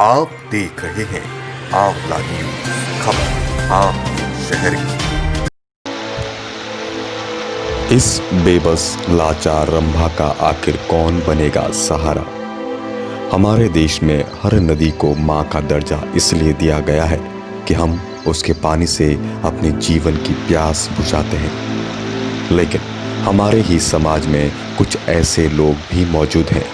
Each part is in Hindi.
आप देख रहे हैं आंवला न्यूज, खबर आपके शहर की। इस बेबस लाचार रंभा का आखिर कौन बनेगा सहारा। हमारे देश में हर नदी को माँ का दर्जा इसलिए दिया गया है कि हम उसके पानी से अपने जीवन की प्यास बुझाते हैं। लेकिन हमारे ही समाज में कुछ ऐसे लोग भी मौजूद हैं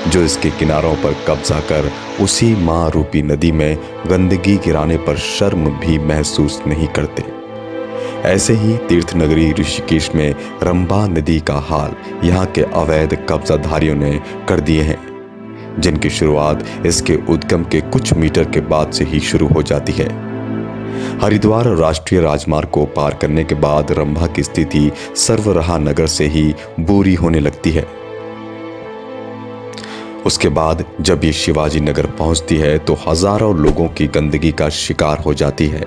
जो इसके किनारों पर कब्जा कर उसी माँ रूपी नदी में गंदगी गिराने पर शर्म भी महसूस नहीं करते। ऐसे ही तीर्थ नगरी ऋषिकेश में रंभा नदी का हाल यहाँ के अवैध कब्जाधारियों ने कर दिए हैं, जिनकी शुरुआत इसके उद्गम के कुछ मीटर के बाद से ही शुरू हो जाती है। हरिद्वार राष्ट्रीय राजमार्ग को पार करने के बाद रंभा की स्थिति सर्वराहा नगर से ही बुरी होने लगती है। उसके बाद जब ये शिवाजी नगर पहुंचती है तो हजारों लोगों की गंदगी का शिकार हो जाती है।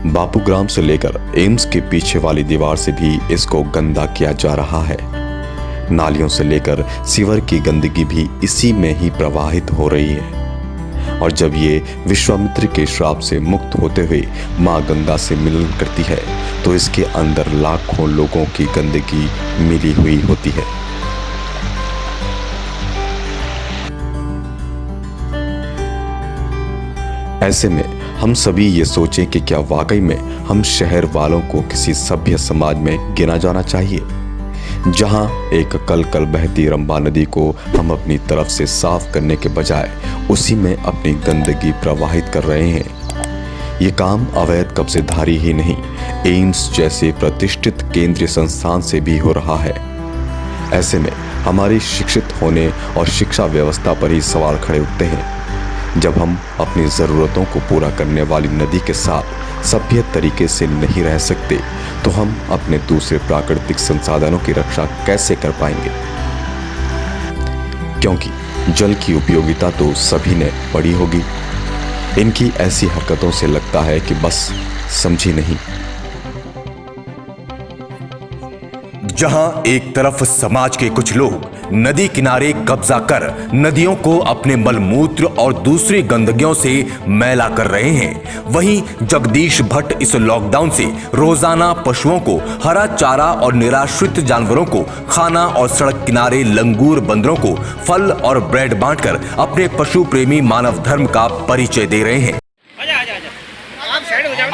बापूग्राम से लेकर एम्स के पीछे वाली दीवार से भी इसको गंदा किया जा रहा है। नालियों से लेकर सीवर की गंदगी भी इसी में ही प्रवाहित हो रही है। और जब ये विश्वामित्र के श्राप से मुक्त होते हुए मां गंगा से मिलन करती है तो इसके अंदर लाखों लोगों की गंदगी मिली हुई होती है। ऐसे में हम सभी ये सोचें कि क्या वाकई में हम शहर वालों को किसी सभ्य समाज में गिना जाना चाहिए, जहां एक कल कल बहती रंभा नदी को हम अपनी तरफ से साफ करने के बजाय उसी में अपनी गंदगी प्रवाहित कर रहे हैं। ये काम अवैध कब्जेधारी ही नहीं, एम्स जैसे प्रतिष्ठित केंद्रीय संस्थान से भी हो रहा है। ऐसे में हमारी शिक्षित होने और शिक्षा व्यवस्था पर ही सवाल खड़े उठते हैं। जब हम अपनी ज़रूरतों को पूरा करने वाली नदी के साथ सभ्य तरीके से नहीं रह सकते तो हम अपने दूसरे प्राकृतिक संसाधनों की रक्षा कैसे कर पाएंगे, क्योंकि जल की उपयोगिता तो सभी ने पढ़ी होगी। इनकी ऐसी हरकतों से लगता है कि बस समझी नहीं। जहां एक तरफ समाज के कुछ लोग नदी किनारे कब्जा कर नदियों को अपने मलमूत्र और दूसरी गंदगियों से मैला कर रहे हैं, वहीं जगदीश भट्ट इस लॉकडाउन से रोजाना पशुओं को हरा चारा और निराश्रित जानवरों को खाना और सड़क किनारे लंगूर बंदरों को फल और ब्रेड बांटकर अपने पशु प्रेमी मानव धर्म का परिचय दे रहे हैं। आप साइड हो जाओ।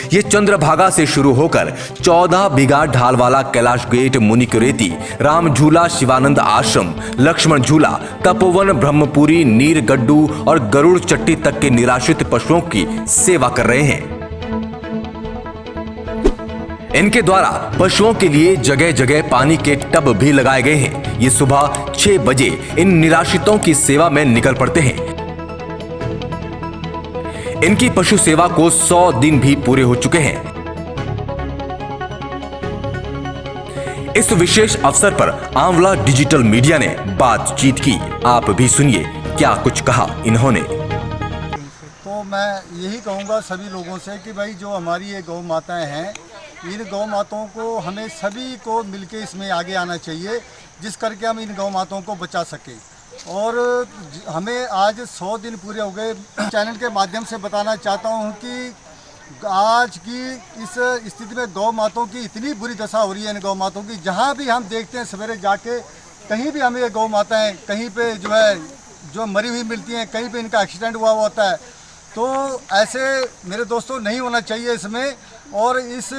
ये चंद्रभागा से शुरू होकर 14 बीघा ढाल वाला कैलाश गेट, मुनिकरेती, राम झूला, शिवानंद आश्रम, लक्ष्मण झूला, तपोवन, ब्रह्मपुरी, नीर गड्डू और गरुड़ चट्टी तक के निराश्रित पशुओं की सेवा कर रहे हैं। इनके द्वारा पशुओं के लिए जगह जगह पानी के टब भी लगाए गए हैं। ये सुबह 6 बजे इन निराश्रितों की सेवा में निकल पड़ते हैं। इनकी पशु सेवा को 100 दिन भी पूरे हो चुके हैं। इस विशेष अवसर पर आंवला डिजिटल मीडिया ने बातचीत की। आप भी सुनिए क्या कुछ कहा इन्होंने। तो मैं यही कहूँगा सभी लोगों से कि भाई जो हमारी ये गौ माताएं हैं, इन गौ माताओं को हमें सभी को मिलके इसमें आगे आना चाहिए, जिस करके हम इन गौ माताओं को बचा सकें। और हमें आज 100 दिन पूरे हो गए। चैनल के माध्यम से बताना चाहता हूं कि आज की इस स्थिति में गौ माताओं की इतनी बुरी दशा हो रही है। इन गौ माताओं की जहां भी हम देखते हैं सवेरे जाके, कहीं भी हमें ये गौ माताएं कहीं पे जो मरी हुई मिलती हैं, कहीं पे इनका एक्सीडेंट हुआ होता है। तो ऐसे मेरे दोस्तों नहीं होना चाहिए इसमें। और इस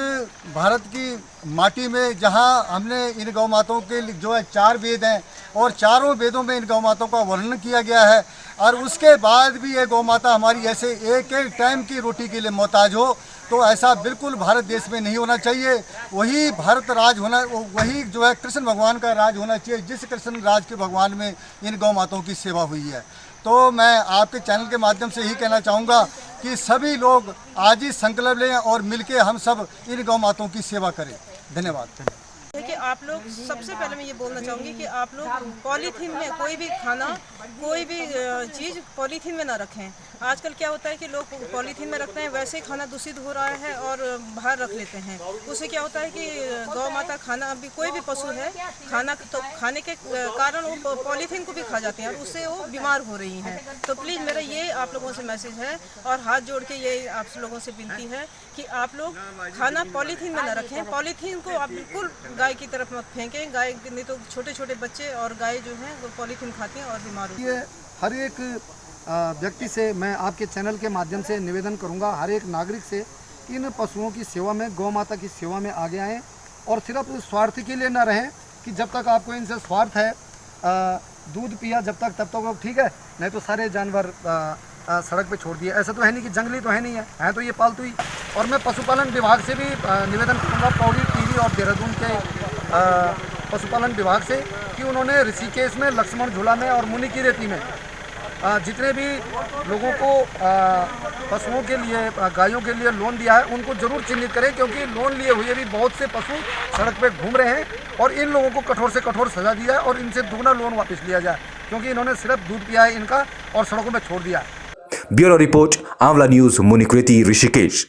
भारत की माटी में जहां हमने इन गौ माताओं के जो है 4 वेद हैं और चारों वेदों में इन गौ माताओं का वर्णन किया गया है, और उसके बाद भी ये गौ माता हमारी ऐसे एक एक टाइम की रोटी के लिए मोहताज हो, तो ऐसा बिल्कुल भारत देश में नहीं होना चाहिए। वही भारत राज होना, वही जो है कृष्ण भगवान का राज होना चाहिए, जिस कृष्ण राज के भगवान में इन गौ माताओं की सेवा हुई है। तो मैं आपके चैनल के माध्यम से यही कहना चाहूँगा कि सभी लोग आज ही संकल्प लें और मिलके हम सब इन गौ माताओं की सेवा करें। धन्यवाद। कि आप लोग, सबसे पहले मैं ये बोलना चाहूँगी कि आप लोग पॉलीथीन में कोई भी खाना, कोई भी चीज़ पॉलीथीन में ना रखें। आजकल क्या होता है कि लोग पॉलीथीन में रखते हैं, वैसे ही खाना दूषित हो रहा है और बाहर रख लेते हैं। उससे क्या होता है कि गौ माता खाना, अभी कोई भी पशु है, खाना तो खाने के कारण वो पॉलीथीन को भी खा जाती हैं और उससे वो बीमार हो रही हैं। तो प्लीज़ मेरा ये आप लोगों से मैसेज है और हाथ जोड़ के ये आप लोगों से विनती है कि आप लोग खाना पॉलीथीन में न रखें। पॉलीथीन को आप बिल्कुल गाय की तरफ मत फेंकें। गाय नहीं तो छोटे छोटे बच्चे और गाय जो हैं वो पॉलीथीन खाती हैं और बीमार होती हैं। ये हर एक व्यक्ति से मैं आपके चैनल के माध्यम से निवेदन करूंगा, हर एक नागरिक से, इन पशुओं की सेवा में, गौ माता की सेवा में आगे आएँ और सिर्फ स्वार्थ के लिए ना रहें कि जब तक आपको इनसे स्वार्थ है, दूध पिया जब तक तब तक लोग ठीक है, नहीं तो सारे जानवर सड़क पे छोड़ दिए। ऐसा तो है नहीं कि जंगली तो है नहीं है तो ये पालतू ही। और मैं पशुपालन विभाग से भी निवेदन करूँगा, पौड़ी, टिहरी और देहरादून के पशुपालन विभाग से, कि उन्होंने ऋषिकेश में, लक्ष्मण झूला में और मुनि की रेती में जितने भी लोगों को पशुओं के लिए, गायों के लिए लोन दिया है, उनको जरूर चिन्हित करें, क्योंकि लोन लिए हुए भी बहुत से पशु सड़क पे घूम रहे हैं और इन लोगों को कठोर से कठोर सजा दी जाए और इनसे दुगना लोन वापस लिया जाए, क्योंकि इन्होंने सिर्फ दूध पिया है इनका और सड़कों में छोड़ दिया है। ब्यूरो रिपोर्ट, आंवला न्यूज, मुनिकृति, ऋषिकेश।